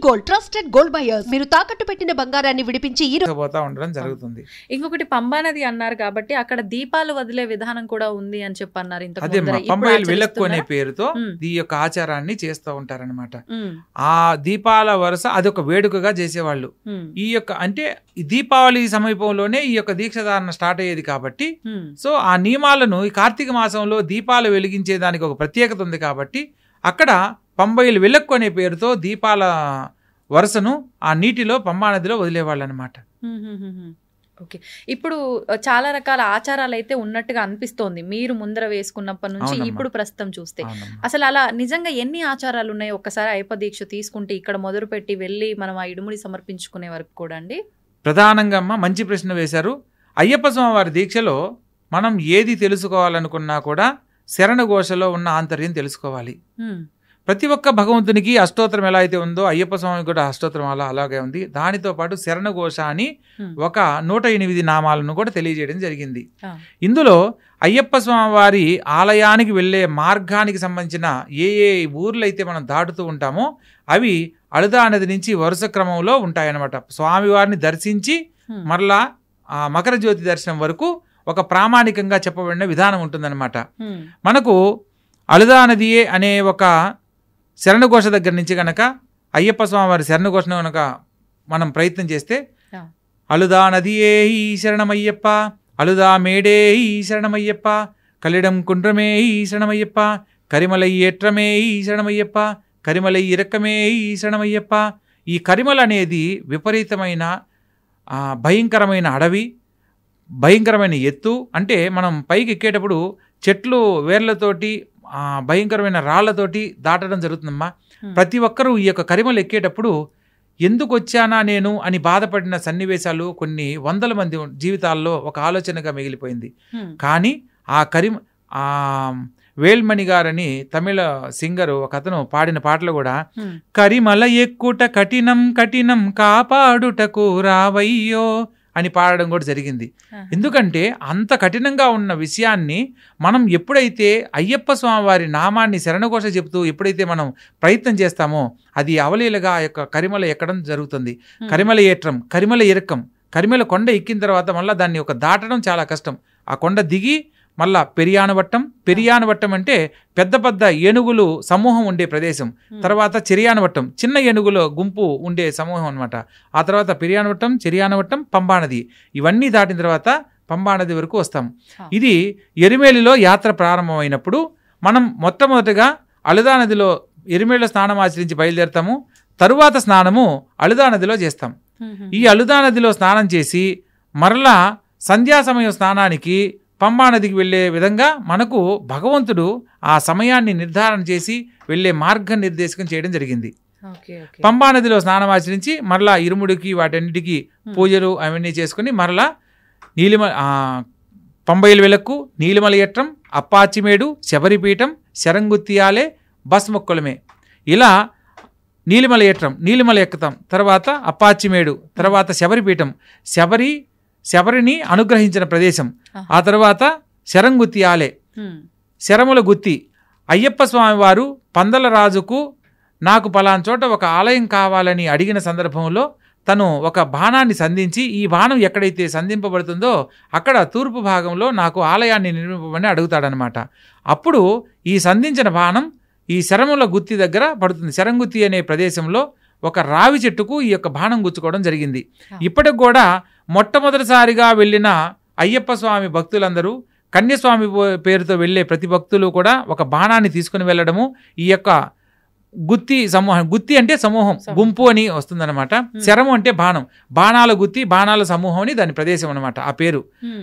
Gold trusted gold buyers. మీరు తాకట్టు పెట్టిన బంగారాన్ని విడిపించి పోతా ఉండడం జరుగుతుంది. ఇంకొకటి పంబా నది అన్నారు కాబట్టి అక్కడ దీపాలు వదిలే విధానం కూడా ఉంది అని చెప్పి అన్నారు. అదే పంబైలు వెలక్కు అనే పేరుతో ఈ యొక్క ఆచారాన్ని చేస్తూ ఉంటారనమాట. ఆ దీపాల వరుస అదొక వేడుకగా చేసేవాళ్ళు. ఈ యొక్క అంటే దీపావళి సమీపంలోనే ఈ యొక్క దీక్షధారణ స్టార్ట్ అయ్యేది కాబట్టి సో ఆ నియమాలను ఈ కార్తీక మాసంలో దీపాలు వెలిగించే దానికి ఒక ప్రత్యేకత ఉంది కాబట్టి అక్కడ పంబైలు వెలక్కు అనే పేరుతో దీపాల వరుసను ఆ నీటిలో పంబా నదిలో వదిలేవాళ్ళు అనమాట. ఓకే, ఇప్పుడు చాలా రకాల ఆచారాలు అయితే ఉన్నట్టుగా అనిపిస్తోంది మీరు ముందర వేసుకున్నప్పటి నుంచి ఇప్పుడు ప్రస్తుతం చూస్తే. అసలు అలా నిజంగా ఎన్ని ఆచారాలు ఉన్నాయో ఒక్కసారి అయ్యప్ప దీక్ష తీసుకుంటే ఇక్కడ మొదలు పెట్టి వెళ్ళి మనం ఆ ఇడుముడి సమర్పించుకునే వరకు కూడా అండి. ప్రధానంగా మంచి ప్రశ్న వేశారు. అయ్యప్ప స్వామి వారి దీక్షలో మనం ఏది తెలుసుకోవాలనుకున్నా కూడా శరణ ఘోషలో ఉన్న ఆంతర్యం తెలుసుకోవాలి. ప్రతి ఒక్క భగవంతునికి అష్టోత్తరం ఎలా అయితే ఉందో అయ్యప్ప స్వామికి కూడా అష్టోత్తరం అలాగే ఉంది. దానితో పాటు శరణ ఘోష అని ఒక 108 నామాలను కూడా తెలియజేయడం జరిగింది. ఇందులో అయ్యప్ప స్వామి వారి ఆలయానికి వెళ్ళే మార్గానికి సంబంధించిన ఏ ఏ ఊర్లు అయితే మనం దాటుతూ ఉంటామో అవి అళదా నది నుంచి వరుస క్రమంలో ఉంటాయన్నమాట. స్వామివారిని దర్శించి మరలా ఆ మకర జ్యోతి దర్శనం వరకు ఒక ప్రామాణికంగా చెప్పబడిన విధానం ఉంటుందన్నమాట. మనకు అళదా నదియే అనే ఒక శరణఘోష దగ్గర నుంచి కనుక అయ్యప్ప స్వామి వారి శరణఘోషను కనుక మనం ప్రయత్నం చేస్తే అళదా నదియే ఈ శరణమయ్యప్ప, అళదా మేడే ఈ శరణమయ్యప్ప, కలిడం కుండ్రమే ఈ శరణమయ్యప్ప, కరిమలై ఏట్రమే ఈ శరణమయ్యప్ప, కరిమలై ఇరక్కమే ఈ శరణమయ్యప్ప. ఈ కరిమల అనేది విపరీతమైన భయంకరమైన అడవి, భయంకరమైన ఎత్తు. అంటే మనం పైకి ఎక్కేటప్పుడు చెట్లు వేర్లతోటి భయంకరమైన రాళ్లతోటి దాటడం జరుగుతుందమ్మా. ప్రతి ఒక్కరూ ఈ యొక్క కరిమలు ఎక్కేటప్పుడు ఎందుకు వచ్చానా నేను అని బాధపడిన సన్నివేశాలు కొన్ని వందల మంది జీవితాల్లో ఒక ఆలోచనగా మిగిలిపోయింది. కానీ ఆ వేల్మణి గారని తమిళ సింగరు ఒక అతను పాడిన పాటలు కూడా కరిమల ఎక్కుట కఠినం కఠినం కాపాడుటకు రావయ్యో అని పాడడం కూడా జరిగింది. ఎందుకంటే అంత కఠినంగా ఉన్న విషయాన్ని మనం ఎప్పుడైతే అయ్యప్ప స్వామి వారి నామాన్ని శరణఘోష చెబుతూ ఎప్పుడైతే మనం ప్రయత్నం చేస్తామో అది అవలీలగా ఆ యొక్క కరిమల ఎక్కడం జరుగుతుంది. కరిమల ఏట్రం, కరిమల ఇరక్కం, కరిమల కొండ ఎక్కిన తర్వాత మళ్ళీ దాన్ని ఒక దాటడం చాలా కష్టం. ఆ కొండ దిగి మళ్ళా పెరియానవట్టం అంటే పెద్ద పెద్ద ఏనుగులు సమూహం ఉండే ప్రదేశం. తర్వాత చెరియానవట్టం, చిన్న ఏనుగుల గుంపు ఉండే సమూహం అనమాట. ఆ తర్వాత పెరియానవట్టం, చెరియానవట్టం, పంబానది, ఇవన్నీ దాటిన తర్వాత పంబానది వరకు వస్తాం. ఇది ఎరిమేలిలో యాత్ర ప్రారంభమైనప్పుడు మనం మొట్టమొదటిగా అళదా నదిలో ఎరిమేలిలో స్నానం ఆచరించి బయలుదేరుతాము. తరువాత స్నానము అళదా నదిలో చేస్తాం. ఈ అళదా నదిలో స్నానం చేసి మరలా సంధ్యా సమయం స్నానానికి పంబా నదికి వెళ్ళే విధంగా మనకు భగవంతుడు ఆ సమయాన్ని నిర్ధారణ చేసి వెళ్ళే మార్గం నిర్దేశకం చేయడం జరిగింది. పంబా నదిలో స్నానం ఆచరించి మరలా ఇరుముడికి వాటన్నిటికీ పూజలు అవన్నీ చేసుకుని మరలా పంబైలు వెలక్కు, నీలిమల ఎట్రం, అప్పాచిమేడు, శబరిపీఠం, శరంగుత్తియాలే, బస్మొక్కలమే, ఇలా నీలిమల ఎట్రం, నీలిమల ఎక్కుతాం, తర్వాత అప్పాచిమేడు, తర్వాత శబరిపీఠం, శబరిని అనుగ్రహించిన ప్రదేశం, ఆ తర్వాత శరంగుత్తియాలే, శరముల గుత్తి. అయ్యప్ప స్వామి వారు పందల రాజుకు నాకు పలానా చోట ఒక ఆలయం కావాలని అడిగిన సందర్భంలో తను ఒక బాణాన్ని సంధించి ఈ బాణం ఎక్కడైతే సంధింపబడుతుందో అక్కడ తూర్పు భాగంలో నాకు ఆలయాన్ని నిర్మింపమని అడుగుతాడనమాట. అప్పుడు ఈ సంధించిన బాణం ఈ శరముల గుత్తి దగ్గర పడుతుంది. శరంగుత్తి అనే ప్రదేశంలో ఒక రావి చెట్టుకు ఈ యొక్క బాణం గుచ్చుకోవడం జరిగింది. ఇప్పటికి కూడా మొట్టమొదటిసారిగా వెళ్ళిన అయ్యప్ప స్వామి భక్తులందరూ కన్యస్వామి పేరుతో వెళ్ళే ప్రతి భక్తులు కూడా ఒక బాణాన్ని తీసుకుని వెళ్ళడము, ఈ యొక్క గుత్తి సమూహం, గుత్తి అంటే సమూహం, గుంపు అని వస్తుందన్నమాట. శరము అంటే బాణం, బాణాల గుత్తి, బాణాల సమూహం అని దాని ప్రదేశం అనమాట ఆ పేరు.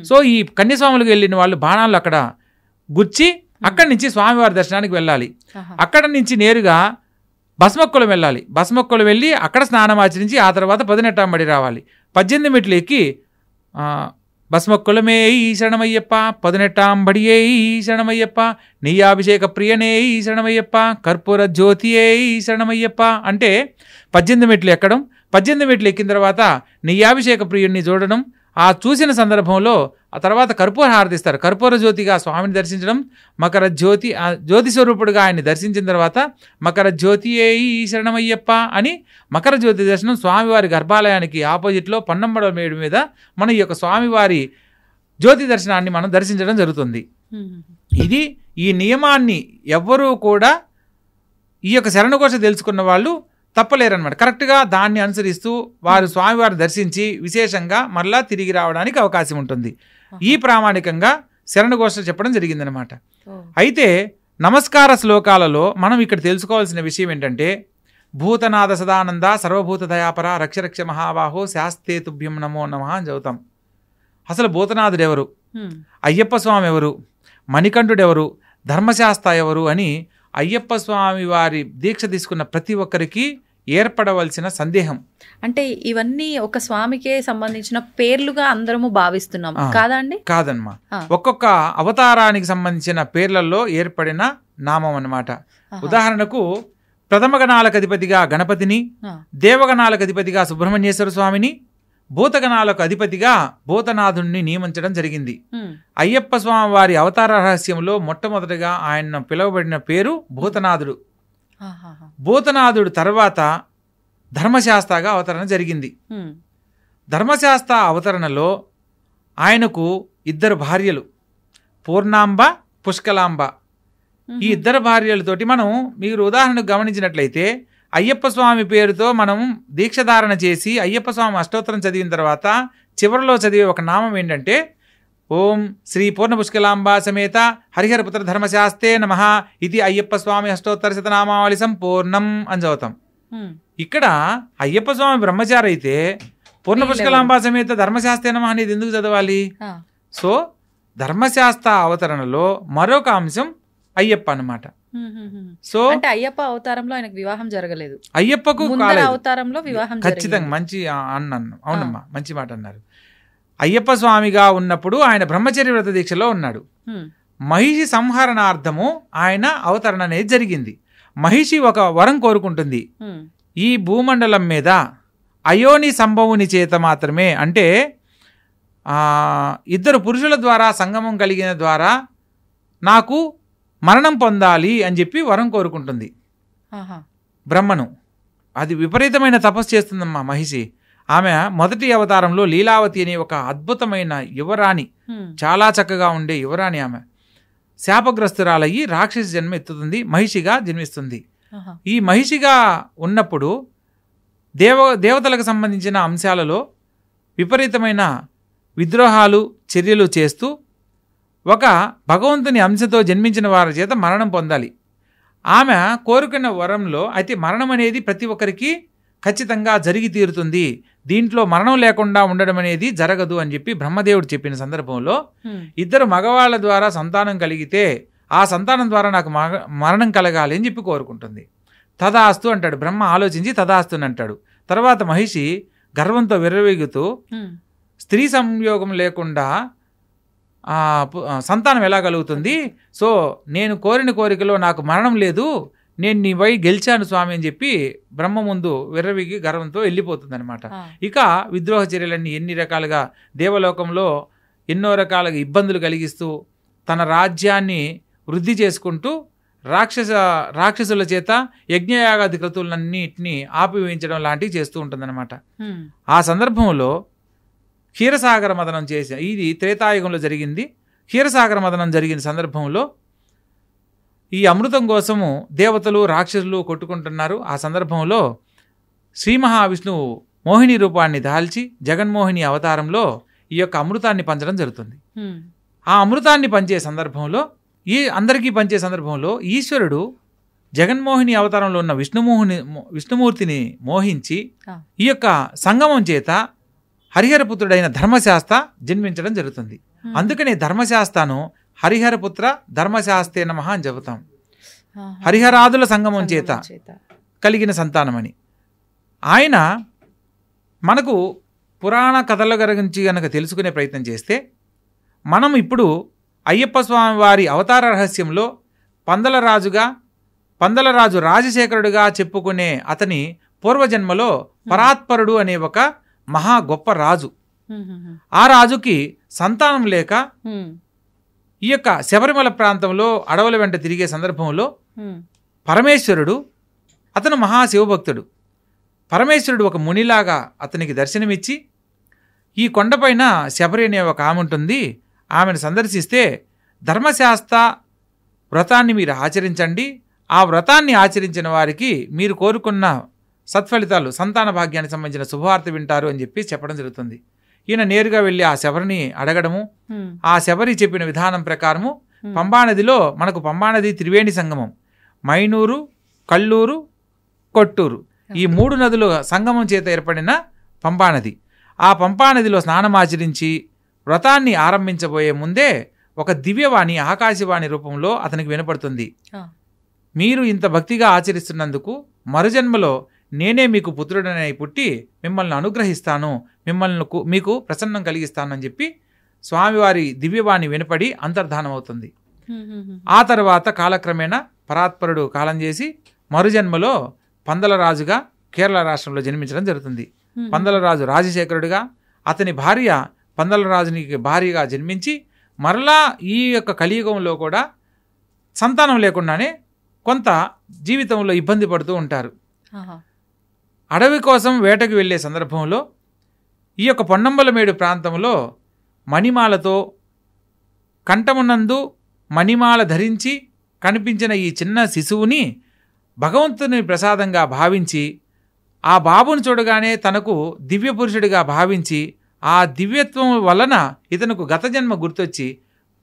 సో ఈ కన్యస్వాములకు వెళ్ళిన వాళ్ళు బాణాలు అక్కడ గుచ్చి అక్కడి నుంచి స్వామివారి దర్శనానికి వెళ్ళాలి. అక్కడ నుంచి నేరుగా బస్మొక్కలు వెళ్ళాలి. బస్మొక్కలు వెళ్ళి అక్కడ స్నానం ఆచరించి ఆ తర్వాత 18 రావాలి. 18 మెట్లు ఎక్కి బస్మొక్కలమే ఈ శరణమయ్యప్ప, 18 ఈ శరణమయ్యప్ప, నెయ్యాభిషేక ప్రియనే ఈ శరణమయ్యప్ప, కర్పూర జ్యోతియే ఈ శరణమయ్యప్ప అంటే 18 మెట్లు ఎక్కడం. 18 మెట్లు ఎక్కిన తర్వాత నెయ్యాభిషేక ప్రియుడిని చూడడం, ఆ చూసిన సందర్భంలో ఆ తర్వాత కర్పూర హారతిస్తారు. కర్పూర జ్యోతిగా స్వామిని దర్శించడం, మకర జ్యోతి జ్యోతి స్వరూపుడుగా ఆయన్ని దర్శించిన తర్వాత మకర జ్యోతి ఏయి శరణమయ్యప్ప అని మకర జ్యోతి దర్శనం స్వామివారి గర్భాలయానికి ఆపోజిట్లో పన్నమ్మడ మేడు మీద మన ఈ యొక్క స్వామివారి జ్యోతి దర్శనాన్ని మనం దర్శించడం జరుగుతుంది. ఇది ఈ నియమాన్ని ఎవ్వరూ కూడా ఈ యొక్క శరణఘోష తెలుసుకున్న వాళ్ళు తప్పలేరనమాట. కరెక్ట్గా దాన్ని అనుసరిస్తూ వారు స్వామివారిని దర్శించి విశేషంగా మరలా తిరిగి రావడానికి అవకాశం ఉంటుంది. ఈ ప్రామాణికంగా శరణఘోష చెప్పడం జరిగిందనమాట. అయితే నమస్కార శ్లోకాలలో మనం ఇక్కడ తెలుసుకోవాల్సిన విషయం ఏంటంటే, భూతనాథ సదానంద సర్వభూత దయాపర రక్ష రక్ష మహాబాహో శాస్తే తుభ్యం నమో నమః అని చదువుతాం. అసలు భూతనాథుడు ఎవరు, అయ్యప్ప స్వామి ఎవరు, మణికంఠుడు ఎవరు, ధర్మశాస్త్ర ఎవరు అని అయ్యప్ప స్వామి వారి దీక్ష తీసుకున్న ప్రతి ఒక్కరికి ఏర్పడవలసిన సందేహం. అంటే ఇవన్నీ ఒక స్వామికే సంబంధించిన పేర్లుగా అందరము భావిస్తున్నాం కాదా అండి? కాదమ్మా, ఒక్కొక్క అవతారానికి సంబంధించిన పేర్లలో ఏర్పడిన నామం అన్నమాట. ఉదాహరణకు ప్రథమ గణాలకు అధిపతిగా గణపతిని, దేవగణాలకు అధిపతిగా సుబ్రహ్మణ్యేశ్వర స్వామిని, భూతగణాలకు అధిపతిగా భూతనాథుణ్ణి నియమించడం జరిగింది. అయ్యప్ప స్వామి వారి అవతార రహస్యంలో మొట్టమొదటిగా ఆయన పిలువబడిన పేరు భూతనాథుడు. భూతనాథుడు తర్వాత ధర్మశాస్త్రగా అవతరణ జరిగింది. ధర్మశాస్త్ర అవతరణలో ఆయనకు 2 భార్యలు, పూర్ణాంబ, పుష్కలాంబ. ఈ 2 భార్యలతోటి మనం మీరు ఉదాహరణకు గమనించినట్లయితే అయ్యప్ప స్వామి పేరుతో మనం దీక్షధారణ చేసి అయ్యప్ప స్వామి అష్టోత్తరం చదివిన తర్వాత చివరిలో చదివే ఒక నామం ఏంటంటే, ఓం శ్రీ పూర్ణ పుష్కలాంబ సమేత హరిహరపుత్ర ధర్మశాస్త్రే నమః ఇది అయ్యప్ప స్వామి అష్టోత్తర శతనామావళి సంపూర్ణం అని చదువుతాం. ఇక్కడ అయ్యప్ప స్వామి బ్రహ్మచారి అయితే పూర్ణ పుష్కలాంబ సమేత ధర్మశాస్త్రే నమః అనేది ఎందుకు చదవాలి? సో ధర్మశాస్త్ర అవతరణలో మరొక అంశం అయ్యప్ప అన్నమాట. సో అంటే అయ్యప్ప అవతారంలో ఆయనకు వివాహం జరగలేదు, అయ్యప్పకు అవతారంలో వివాహం ఖచ్చితంగా. మంచి అన్నాను, అవునమ్మా, మంచి మాట అన్నారు. అయ్యప్ప స్వామిగా ఉన్నప్పుడు ఆయన బ్రహ్మచర్య వ్రత దీక్షలో ఉన్నాడు. మహిషి సంహరణార్థము ఆయన అవతరణ అనేది జరిగింది. మహిషి ఒక వరం కోరుకుంటుంది, ఈ భూమండలం మీద అయోని సంభవుని చేత మాత్రమే, అంటే 2 పురుషుల ద్వారా సంగమం కలిగిన ద్వారా నాకు మరణం పొందాలి అని చెప్పి వరం కోరుకుంటుంది బ్రహ్మను. అది విపరీతమైన తపస్సు చేస్తుందమ్మా మహిషి. ఆమె మొదటి అవతారంలో లీలావతి అనే ఒక అద్భుతమైన యువరాణి, చాలా చక్కగా ఉండే యువరాణి. ఆమె శాపగ్రస్తురాలయ్యి రాక్షసి జన్మ ఎత్తుతుంది, మహిషిగా జన్మిస్తుంది. ఈ మహిషిగా ఉన్నప్పుడు దేవతలకు సంబంధించిన అంశాలలో విపరీతమైన విద్రోహాలు చర్యలు చేస్తూ ఒక భగవంతుని అంశతో జన్మించిన వారి చేత మరణం పొందాలి. ఆమె కోరుకున్న వరంలో అయితే మరణం అనేది ప్రతి ఒక్కరికి ఖచ్చితంగా జరిగి తీరుతుంది, దీంట్లో మరణం లేకుండా ఉండడం అనేది జరగదు అని చెప్పి బ్రహ్మదేవుడు చెప్పిన సందర్భంలో 2 మగవాళ్ళ ద్వారా సంతానం కలిగితే ఆ సంతానం ద్వారా నాకు మరణం కలగాలి అని చెప్పి కోరుకుంటుంది. తదాస్తు అంటాడు బ్రహ్మ, ఆలోచించి తదాస్తుని అంటాడు. తర్వాత మహిషి గర్వంతో విర్రవీగుతూ స్త్రీ సంయోగం లేకుండా సంతానం ఎలా కలుగుతుంది, సో నేను కోరిన కోరికలో నాకు మరణం లేదు, నేను నీ వై గెలిచాను స్వామి అని చెప్పి బ్రహ్మ ముందు విర్రవిగి గర్వంతో వెళ్ళిపోతుంది అనమాట. ఇక విద్రోహ చర్యలన్నీ ఎన్ని రకాలుగా దేవలోకంలో ఎన్నో రకాలుగా ఇబ్బందులు కలిగిస్తూ తన రాజ్యాన్ని వృద్ధి చేసుకుంటూ రాక్షసుల చేత యజ్ఞయాగాది క్రతువులన్నిటినీ ఆపివేయించడం లాంటివి చేస్తూ ఉంటుందన్నమాట. ఆ సందర్భంలో క్షీరసాగర మదనం చేసి, ఇది త్రేతాయుగంలో జరిగింది. క్షీరసాగర మదనం జరిగిన సందర్భంలో ఈ అమృతం కోసము దేవతలు రాక్షసులు కొట్టుకుంటున్నారు. ఆ సందర్భంలో శ్రీ మహావిష్ణువు మోహిని రూపాన్ని దాల్చి జగన్మోహిని అవతారంలో ఈ యొక్క అమృతాన్ని పంచడం జరుగుతుంది. ఆ అమృతాన్ని పంచే సందర్భంలో అందరికీ పంచే సందర్భంలో ఈశ్వరుడు జగన్మోహిని అవతారంలో ఉన్న విష్ణుమూర్తిని మోహించి ఈ యొక్క సంగమం చేత హరిహరపుత్రుడైన ధర్మశాస్త్ర జన్మించడం జరుగుతుంది. అందుకనే ధర్మశాస్త్రను హరిహరపుత్ర ధర్మశాస్త్రే నమః అని చెబుతాం. హరిహరాదుల సంగమం చేత కలిగిన సంతానమని. ఆయన మనకు పురాణ కథల గురించి కనుక తెలుసుకునే ప్రయత్నం చేస్తే మనం ఇప్పుడు అయ్యప్ప స్వామి వారి అవతార రహస్యంలో పందలరాజు రాజశేఖరుడుగా చెప్పుకునే అతని పూర్వజన్మలో పరాత్పరుడు అనే ఒక మహా గొప్ప రాజు, ఆ రాజుకి సంతానం లేక ఈ యొక్క శబరిమల ప్రాంతంలో అడవుల వెంట తిరిగే సందర్భంలో పరమేశ్వరుడు, అతను మహాశివభక్తుడు, పరమేశ్వరుడు ఒక మునిలాగా అతనికి దర్శనమిచ్చి, ఈ కొండపైన శబరి అనే ఒక ఆమె ఉంటుంది, ఆమెను సందర్శిస్తే ధర్మశాస్త్ర వ్రతాన్ని మీరు ఆచరించండి, ఆ వ్రతాన్ని ఆచరించిన వారికి మీరు కోరుకున్న సత్ఫలితాలు, సంతాన భాగ్యానికి సంబంధించిన శుభవార్త వింటారు అని చెప్పి చెప్పడం జరుగుతుంది. ఈయన నేరుగా వెళ్ళి ఆ శబరిని అడగడము, ఆ శబరి చెప్పిన విధానం ప్రకారము పంబానదిలో, మనకు పంబానది త్రివేణి సంగమం, మైనూరు, కల్లూరు, కొట్టూరు, ఈ 3 నదుల సంగమం చేత ఏర్పడిన పంబానది. ఆ పంపానదిలో స్నానమాచరించి వ్రతాన్ని ఆరంభించబోయే ముందే ఒక దివ్యవాణి, ఆకాశవాణి రూపంలో అతనికి వినపడుతుంది. మీరు ఇంత భక్తిగా ఆచరిస్తున్నందుకు మరుజన్మలో నేనే మీకు పుత్రుడనై పుట్టి మిమ్మల్ని అనుగ్రహిస్తాను, మీకు ప్రసన్నం కలిగిస్తాను అని చెప్పి స్వామివారి దివ్యవాణి వినపడి అంతర్ధానం అవుతుంది. ఆ తర్వాత కాలక్రమేణా పరాత్పరుడు కాలం చేసి మరుజన్మలో పందలరాజుగా కేరళ రాష్ట్రంలో జన్మించడం జరుగుతుంది. పందలరాజు రాజశేఖరుడిగా, అతని భార్య పందలరాజునికి భార్యగా జన్మించి మరలా ఈ యొక్క కలియుగంలో కూడా సంతానం లేకుండానే కొంత జీవితంలో ఇబ్బంది పడుతూ ఉంటారు. అడవి కోసం వేటకు వెళ్ళే సందర్భంలో ఈ యొక్క పొన్నంబలమేడు ప్రాంతంలో మణిమాలతో, కంఠమునందు మణిమాల ధరించి కనిపించిన ఈ చిన్న శిశువుని భగవంతుని ప్రసాదంగా భావించి, ఆ బాబును చూడగానే తనకు దివ్య పురుషుడిగా భావించి, ఆ దివ్యత్వం వలన ఇతనుకు గత జన్మ గుర్తొచ్చి,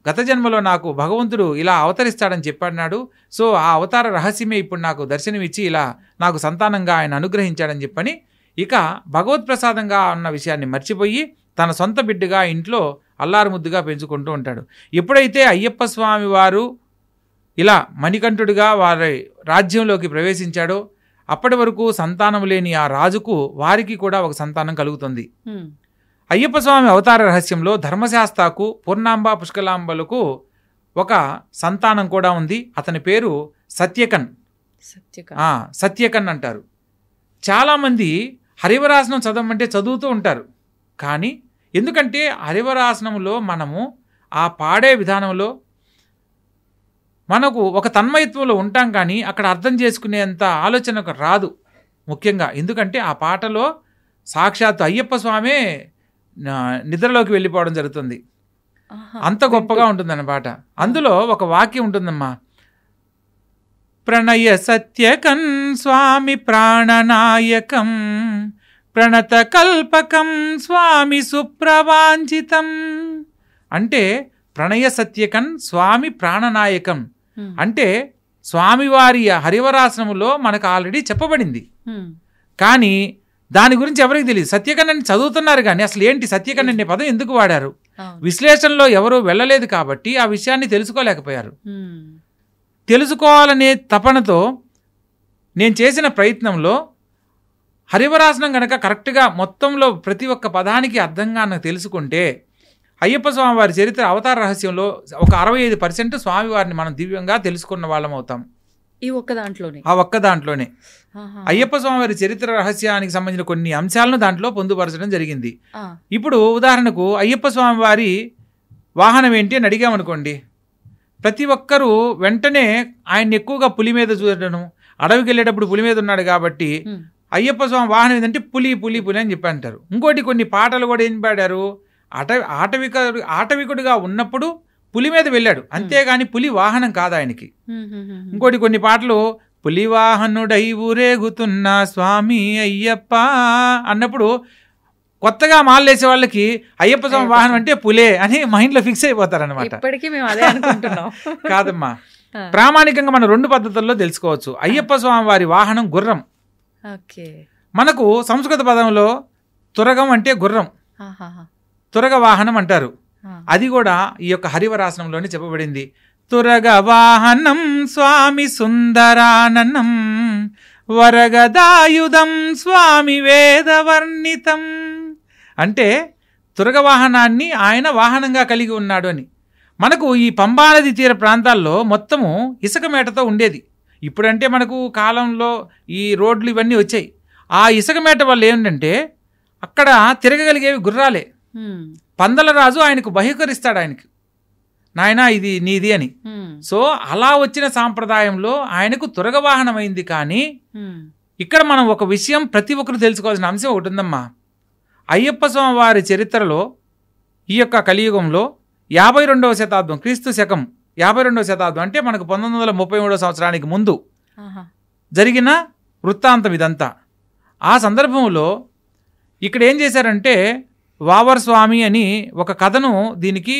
గత జన్మలో నాకు భగవంతుడు ఇలా అవతరిస్తాడని చెప్పన్నాడు, సో ఆ అవతార రహస్యమే ఇప్పుడు నాకు దర్శనమిచ్చి ఇలా నాకు సంతానంగా ఆయన అనుగ్రహించాడని చెప్పని ఇక భగవత్ప్రసాదంగా ఉన్న విషయాన్ని మర్చిపోయి తన సొంత బిడ్డగా ఇంట్లో అల్లారుముద్దుగా పెంచుకుంటూ ఉంటాడు. ఎప్పుడైతే అయ్యప్ప స్వామి వారు ఇలా మణికంఠుడిగా వారి రాజ్యంలోకి ప్రవేశించాడో అప్పటి వరకు సంతానం లేని ఆ రాజుకు, వారికి కూడా ఒక సంతానం కలుగుతుంది. అయ్యప్ప స్వామి అవతార రహస్యంలో ధర్మశాస్త్రకు, పూర్ణాంబ, పుష్కలాంబలకు ఒక సంతానం కూడా ఉంది. అతని పేరు సత్యకన్. సత్యకన్ అంటారు. చాలామంది హరివరాసనం చదవమంటే చదువుతూ ఉంటారు, కానీ ఎందుకంటే హరివరాసనంలో మనము ఆ పాడే విధానంలో మనకు ఒక తన్మయత్వంలో ఉంటాం, కానీ అక్కడ అర్థం చేసుకునేంత ఆలోచన రాదు ముఖ్యంగా. ఎందుకంటే ఆ పాటలో సాక్షాత్తు అయ్యప్ప స్వామే నిద్రలోకి వెళ్ళిపోవడం జరుగుతుంది. అంత గొప్పగా ఉంటుందన్న పాట. అందులో ఒక వాక్యం ఉంటుందమ్మా, ప్రణయ సత్యకం స్వామి ప్రాణనాయకం ప్రణత కల్పకం స్వామి సుప్రవాంచితం. అంటే ప్రణయ సత్యకం స్వామి ప్రాణనాయకం అంటే స్వామివారి హరివరాసనములో మనకు ఆల్రెడీ చెప్పబడింది, కానీ దాని గురించి ఎవరికి తెలియదు. సత్యకన్నని చదువుతున్నారు కానీ అసలు ఏంటి సత్యకన్న అనే పదం ఎందుకు వాడారు, విశ్లేషణలో ఎవరు వెళ్ళలేదు కాబట్టి ఆ విషయాన్ని తెలుసుకోలేకపోయారు. తెలుసుకోవాలనే తపనతో నేను చేసిన ప్రయత్నంలో హరివరాసనం కనుక కరెక్ట్గా మొత్తంలో ప్రతి ఒక్క పదానికి అర్థంగా నాకు తెలుసుకుంటే అయ్యప్ప స్వామి వారి చరిత్ర అవతార రహస్యంలో ఒక 65% స్వామివారిని మనం దివ్యంగా తెలుసుకున్న వాళ్ళం అవుతాం. ఈ ఒక్క దాంట్లోనే, ఆ ఒక్క దాంట్లోనే అయ్యప్ప స్వామి వారి చరిత్ర రహస్యానికి సంబంధించిన కొన్ని అంశాలను దాంట్లో పొందుపరచడం జరిగింది. ఇప్పుడు ఉదాహరణకు అయ్యప్ప స్వామి వారి వాహనం ఏంటి అని అడిగామనుకోండి, ప్రతి ఒక్కరూ వెంటనే ఆయన్ని ఎక్కువగా పులి మీద చూడడం, అడవికి వెళ్ళేటప్పుడు పులి మీద ఉన్నాడు కాబట్టి అయ్యప్ప స్వామి వాహనం ఏంటంటే పులి పులి పులి అని చెప్పి అంటారు. ఇంకోటి కొన్ని పాటలు కూడా ఏం పాడారు, ఆటవికుడిగా ఉన్నప్పుడు పులి మీద వెళ్ళాడు, అంతేగాని పులి వాహనం కాదు ఆయనకి. ఇంకోటి కొన్ని పాటలు పులి వాహనుడై ఊరేగుతున్న స్వామి అయ్యప్ప అన్నప్పుడు కొత్తగా మాలేసే వాళ్ళకి అయ్యప్ప స్వామి వాహనం అంటే పులే అని మైండ్లో ఫిక్స్ అయిపోతారనమాట. కాదమ్మా, ప్రామాణికంగా మనం 2 పద్ధతుల్లో తెలుసుకోవచ్చు. అయ్యప్ప స్వామి వారి వాహనం గుర్రం. మనకు సంస్కృత పదంలో తురగం అంటే గుర్రం, తురగ వాహనం అంటారు. అది కూడా ఈ యొక్క హరివరాసనంలోనే చెప్పబడింది. తురగ వాహనం స్వామి సుందరాననం వరగదాయుధం స్వామి వేదవర్ణితం. అంటే తురగ వాహనాన్ని ఆయన వాహనంగా కలిగి ఉన్నాడు అని. మనకు ఈ పంబానది తీర ప్రాంతాల్లో మొత్తము ఇసుక మేటతో ఉండేది. ఇప్పుడంటే మనకు కాలంలో ఈ రోడ్లు ఇవన్నీ వచ్చాయి. ఆ ఇసుక మేట వల్ల ఏంటంటే అక్కడ తిరగగలిగేవి గుర్రాలే. పందల రాజు ఆయనకు బహిష్కరిస్తాడు, ఆయనకి నాయనా ఇది నీది అని. సో అలా వచ్చిన సాంప్రదాయంలో ఆయనకు తురగవాహనమైంది. కానీ ఇక్కడ మనం ఒక విషయం ప్రతి ఒక్కరు తెలుసుకోవాల్సిన అంశం ఒకటి ఉందమ్మా. అయ్యప్ప స్వామి వారి చరిత్రలో ఈ యొక్క కలియుగంలో 52వ శతాబ్దం, క్రీస్తు శకం 52వ శతాబ్దం అంటే మనకు 1933వ సంవత్సరానికి ముందు జరిగిన వృత్తాంతం ఇదంతా. ఆ సందర్భంలో ఇక్కడ ఏం చేశారంటే వావర్ స్వామి అని ఒక కథను దీనికి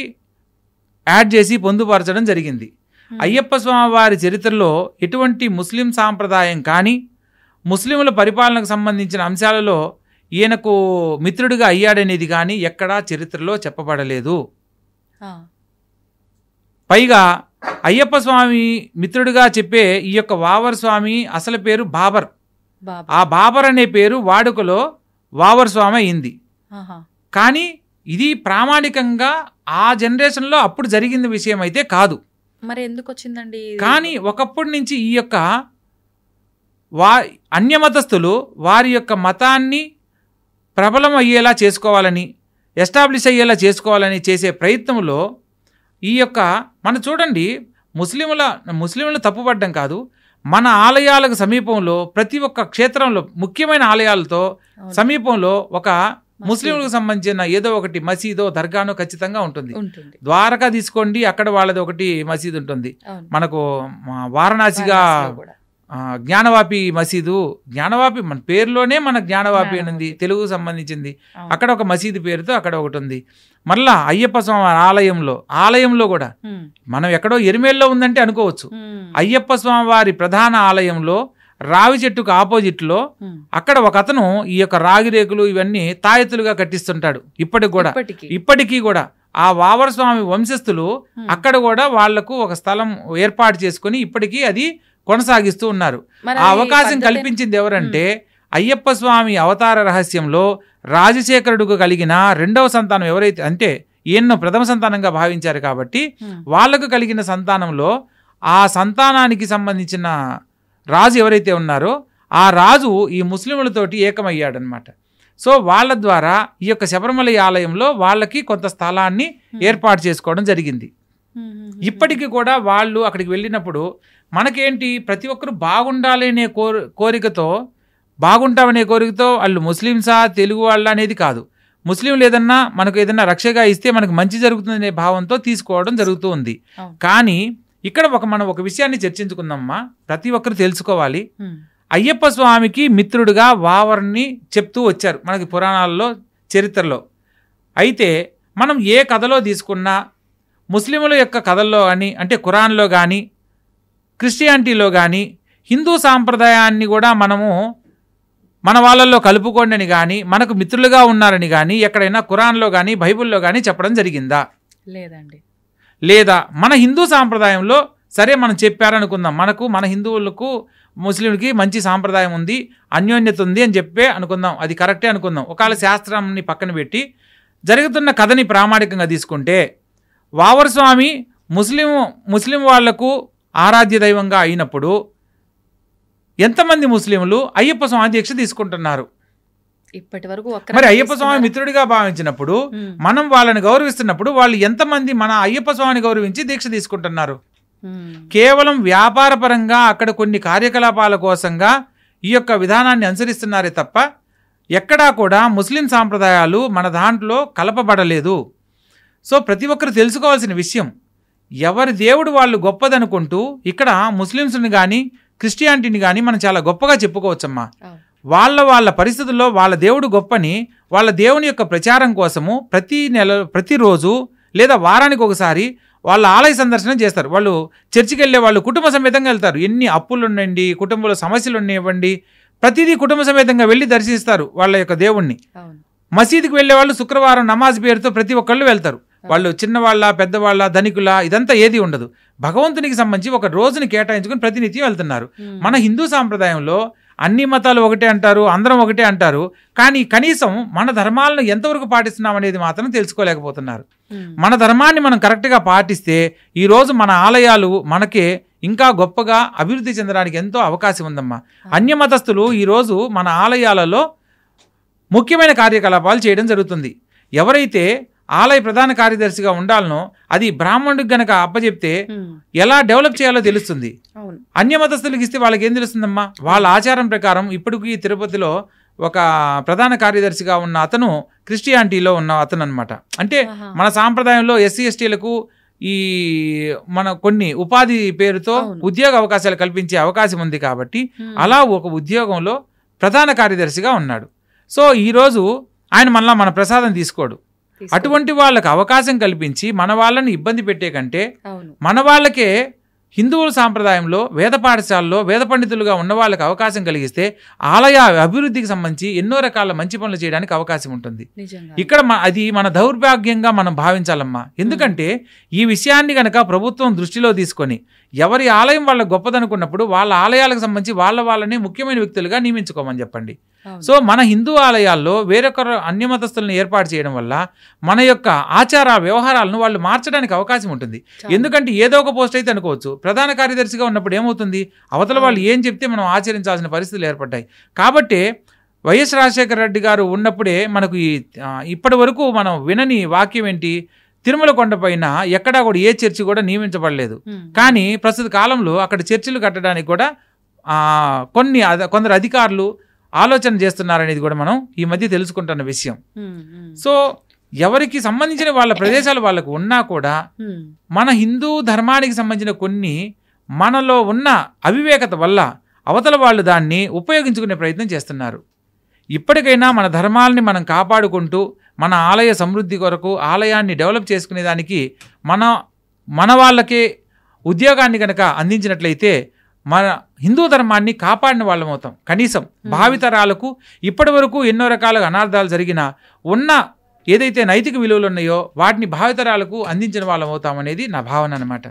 యాడ్ చేసి పొందుపరచడం జరిగింది. అయ్యప్ప స్వామి వారి చరిత్రలో ఎటువంటి ముస్లిం సాంప్రదాయం కానీ ముస్లింల పరిపాలనకు సంబంధించిన అంశాలలో ఈయనకు మిత్రుడిగా అయ్యాడనేది కానీ ఎక్కడా చరిత్రలో చెప్పబడలేదు. పైగా అయ్యప్ప స్వామి మిత్రుడిగా చెప్పే ఈ యొక్క వావర్ స్వామి అసలు పేరు బాబర్. ఆ బాబర్ అనే పేరు వాడుకలో వావర్ స్వామి అయింది. కానీ ఇది ప్రామాణికంగా ఆ జనరేషన్లో అప్పుడు జరిగిన విషయం అయితే కాదు. మరి ఎందుకు వచ్చిందండి? కానీ ఒకప్పటి నుంచి ఈ యొక్క అన్యమతస్థులు వారి యొక్క మతాన్ని ప్రబలం అయ్యేలా చేసుకోవాలని, ఎస్టాబ్లిష్ అయ్యేలా చేసుకోవాలని చేసే ప్రయత్నంలో ఈ యొక్క మనం చూడండి, ముస్లింలు తప్పుపడ్డం కాదు, మన ఆలయాలకు సమీపంలో ప్రతి ఒక్క క్షేత్రంలో ముఖ్యమైన ఆలయాలతో సమీపంలో ఒక ముస్లింలకు సంబంధించిన ఏదో ఒకటి మసీదో దర్గానో ఖచ్చితంగా ఉంటుంది. ద్వారకా తీసుకోండి, అక్కడ వాళ్ళది ఒకటి మసీదు ఉంటుంది. మనకు వారణాసిగా జ్ఞానవాపి మసీదు, జ్ఞానవాపి మన పేరులోనే మన జ్ఞానవాపి అని ఉంది, తెలుగుకు సంబంధించింది. అక్కడ ఒక మసీదు పేరుతో అక్కడ ఒకటి ఉంది. మళ్ళా అయ్యప్ప స్వామి ఆలయంలో కూడా మనం ఎక్కడో ఎరిమేల్లో ఉందంటే అనుకోవచ్చు. అయ్యప్ప స్వామి వారి ప్రధాన ఆలయంలో రావి చెట్టుకు ఆపోజిట్లో అక్కడ ఒక అతను ఈ యొక్క రాగి రేకులు ఇవన్నీ తాయెత్తులుగా కట్టిస్తుంటాడు. ఇప్పటికీ కూడా ఆ వావర్ స్వామి వంశస్థులు అక్కడ కూడా వాళ్లకు ఒక స్థలం ఏర్పాటు చేసుకుని ఇప్పటికీ అది కొనసాగిస్తూ ఉన్నారు. ఆ అవకాశం కల్పించింది ఎవరంటే అయ్యప్ప స్వామి అవతార రహస్యంలో రాజశేఖరుడుకు కలిగిన రెండవ సంతానం ఎవరైతే అంటే ఈయన్ను ప్రథమ సంతానంగా భావించారు కాబట్టి వాళ్లకు కలిగిన సంతానంలో ఆ సంతానానికి సంబంధించిన రాజు ఎవరైతే ఉన్నారో ఆ రాజు ఈ ముస్లింలతోటి ఏకమయ్యాడనమాట. సో వాళ్ళ ద్వారా ఈ యొక్క శబరిమల ఆలయంలో వాళ్ళకి కొంత స్థలాన్ని ఏర్పాటు చేసుకోవడం జరిగింది. ఇప్పటికీ కూడా వాళ్ళు అక్కడికి వెళ్ళినప్పుడు మనకేంటి, ప్రతి ఒక్కరు బాగుండాలనే బాగుంటామనే కోరికతో వాళ్ళు ముస్లింసా తెలుగు వాళ్ళ అనేది కాదు. ముస్లింలు ఏదన్నా మనకు ఏదన్నా రక్షగా ఇస్తే మనకు మంచి జరుగుతుందనే భావంతో తీసుకోవడం జరుగుతూ ఉంది. కానీ ఇక్కడ మనం ఒక విషయాన్ని చర్చించుకుందామమ్మా. ప్రతి ఒక్కరు తెలుసుకోవాలి, అయ్యప్ప స్వామికి మిత్రుడిగా వావర్ని చెప్తూ వచ్చారు మనకి పురాణాల్లో, చరిత్రలో. అయితే మనం ఏ కథలో తీసుకున్నా ముస్లింల యొక్క కథల్లో కానీ అంటే ఖురాన్లో కానీ క్రిస్టియానిటీలో కానీ హిందూ సాంప్రదాయాన్ని కూడా మనము మన వాళ్ళల్లో కలుపుకోండి అని కానీ మనకు మిత్రులుగా ఉన్నారని కానీ ఎక్కడైనా ఖురాన్లో కానీ బైబిల్లో కానీ చెప్పడం జరిగిందా? లేదండి. లేదా మన హిందూ సాంప్రదాయంలో సరే మనం చెప్పారనుకుందాం, మన హిందువులకు ముస్లింలకి మంచి సాంప్రదాయం ఉంది, అన్యోన్యత ఉంది అని చెప్పే అనుకుందాం, అది కరెక్టే అనుకుందాం. ఒకవేళ శాస్త్రాన్ని పక్కన పెట్టి జరుగుతున్న కథని ప్రామాణికంగా తీసుకుంటే వావర్ స్వామి ముస్లిం వాళ్లకు ఆరాధ్య దైవంగా అయినప్పుడు ఎంతమంది ముస్లింలు అయ్యప్ప స్వామి దీక్ష తీసుకుంటున్నారు? ఇప్పటి వరకు మరి అయ్యప్ప స్వామి మిత్రుడిగా భావించినప్పుడు మనం వాళ్ళని గౌరవిస్తున్నప్పుడు వాళ్ళు ఎంతమంది మన అయ్యప్ప స్వామిని గౌరవించి దీక్ష తీసుకుంటున్నారు? కేవలం వ్యాపార పరంగా అక్కడ కొన్ని కార్యకలాపాల కోసంగా ఈ యొక్క విధానాన్ని అనుసరిస్తున్నారే తప్ప ఎక్కడా కూడా ముస్లిం సాంప్రదాయాలు మన దాంట్లో కలపబడలేదు. సో ప్రతి ఒక్కరు తెలుసుకోవాల్సిన విషయం, ఎవరి దేవుడు వాళ్ళు గొప్పదనుకుంటూ ఇక్కడ ముస్లిమ్స్ని కానీ క్రిస్టియానిటీని కానీ మనం చాలా గొప్పగా చెప్పుకోవచ్చమ్మా. వాళ్ళ పరిస్థితుల్లో వాళ్ళ దేవుడు గొప్పని వాళ్ళ దేవుని యొక్క ప్రచారం కోసము ప్రతిరోజు లేదా వారానికి ఒకసారి వాళ్ళ ఆలయ సందర్శనం చేస్తారు. వాళ్ళు చర్చికి వెళ్ళే వాళ్ళు కుటుంబ సమేతంగా వెళ్తారు. ఎన్ని అప్పులు ఉండండి, కుటుంబంలో సమస్యలు ఉండనివ్వండి, ప్రతిదీ కుటుంబ సమేతంగా వెళ్ళి దర్శిస్తారు వాళ్ళ యొక్క దేవుణ్ణి. మసీదుకి వెళ్ళే వాళ్ళు శుక్రవారం నమాజ్ పేరుతో ప్రతి ఒక్కళ్ళు వెళ్తారు. వాళ్ళు చిన్నవాళ్ళ పెద్దవాళ్ళ ధనికుల ఇదంతా ఏది ఉండదు. భగవంతునికి సంబంధించి ఒక రోజుని కేటాయించుకుని ప్రతినిత్యం వెళ్తున్నారు. మన హిందూ సాంప్రదాయంలో అన్ని మతాలు ఒకటే అంటారు, అందరం ఒకటే అంటారు, కానీ కనీసం మన ధర్మాలను ఎంతవరకు పాటిస్తున్నాం అనేది మాత్రం తెలుసుకోలేకపోతున్నారు. మన ధర్మాన్ని మనం కరెక్ట్గా పాటిస్తే ఈరోజు మన ఆలయాలు మనకే ఇంకా గొప్పగా అభివృద్ధి చెందడానికి ఎంతో అవకాశం ఉందమ్మా. అన్యమతస్థులు ఈరోజు మన ఆలయాలలో ముఖ్యమైన కార్యకలాపాలు చేయడం జరుగుతుంది. ఎవరైతే ఆలయ ప్రధాన కార్యదర్శిగా ఉండాలనో అది బ్రాహ్మణుడికి గనక అప్పచెప్తే ఎలా డెవలప్ చేయాలో తెలుస్తుంది. అన్యమతస్థులకు ఇస్తే వాళ్ళకి ఏం తెలుస్తుందమ్మా? వాళ్ళ ఆచారం ప్రకారం ఇప్పటికీ తిరుపతిలో ఒక ప్రధాన కార్యదర్శిగా ఉన్న అతను క్రిస్టియానిటీలో ఉన్న అతను అనమాట. అంటే మన సాంప్రదాయంలో ఎస్సీ ఎస్టీలకు ఈ మన కొన్ని ఉపాధి పేరుతో ఉద్యోగ అవకాశాలు కల్పించే అవకాశం ఉంది కాబట్టి అలా ఒక ఉద్యోగంలో ప్రధాన కార్యదర్శిగా ఉన్నాడు. సో ఈరోజు ఆయన మళ్ళా మన ప్రసాదం తీసుకోడు. అటువంటి వాళ్ళకి అవకాశం కల్పించి మన వాళ్ళని ఇబ్బంది పెట్టే కంటే మన వాళ్ళకే హిందువుల సాంప్రదాయంలో వేద పాఠశాలలో వేద పండితులుగా ఉన్న వాళ్ళకి అవకాశం కలిగిస్తే ఆలయ అభివృద్ధికి సంబంధించి ఎన్నో రకాల మంచి పనులు చేయడానికి అవకాశం ఉంటుంది. ఇక్కడ అది మన దౌర్భాగ్యంగా మనం భావించాలమ్మా. ఎందుకంటే ఈ విషయాన్ని గనక ప్రభుత్వం దృష్టిలో తీసుకొని ఎవరి ఆలయం వాళ్ళ గొప్పదనుకున్నప్పుడు వాళ్ళ ఆలయాలకు సంబంధించి వాళ్ళనే ముఖ్యమైన వ్యక్తులుగా నియమించుకోమని చెప్పండి. సో మన హిందూ ఆలయాల్లో వేరొకరు అన్యమతస్థులను ఏర్పాటు చేయడం వల్ల మన యొక్క ఆచార వ్యవహారాలను వాళ్ళు మార్చడానికి అవకాశం ఉంటుంది. ఎందుకంటే ఏదో ఒక పోస్ట్ అయితే అనుకోవచ్చు, ప్రధాన కార్యదర్శిగా ఉన్నప్పుడు ఏమవుతుంది, అవతల వాళ్ళు ఏం చెప్తే మనం ఆచరించాల్సిన పరిస్థితులు ఏర్పడ్డాయి. కాబట్టి వైఎస్ రాజశేఖర రెడ్డి గారు ఉన్నప్పుడే మనకు ఇప్పటి వరకు మనం వినని వాక్యం ఏంటి, తిరుమల కొండపైన ఎక్కడా కూడా ఏ చర్చి కూడా నియమించబడలేదు. కానీ ప్రస్తుత కాలంలో అక్కడ చర్చిలు కట్టడానికి కూడా కొందరు అధికారులు ఆలోచన చేస్తున్నారనేది కూడా మనం ఈ మధ్య తెలుసుకుంటున్న విషయం. సో ఎవరికి సంబంధించిన వాళ్ళ ప్రదేశాలు వాళ్ళకు ఉన్నా కూడా మన హిందూ ధర్మానికి సంబంధించిన కొన్ని మనలో ఉన్న అవివేకత వల్ల అవతల వాళ్ళు దాన్ని ఉపయోగించుకునే ప్రయత్నం చేస్తున్నారు. ఇప్పటికైనా మన ధర్మాలని మనం కాపాడుకుంటూ మన ఆలయ సమృద్ధి కొరకు ఆలయాన్ని డెవలప్ చేసుకునే దానికి మన వాళ్ళకే ఉద్యోగాన్ని కనుక అందించినట్లయితే మన హిందూ ధర్మాన్ని కాపాడిన వాళ్ళం అవుతాం. కనీసం భావితరాలకు ఇప్పటి వరకు ఎన్నో రకాల అనార్థాలు జరిగినా ఉన్న ఏదైతే నైతిక విలువలు ఉన్నాయో వాటిని భావితరాలకు అందించిన వాళ్ళం అవుతాం అనేది నా భావన అన్నమాట.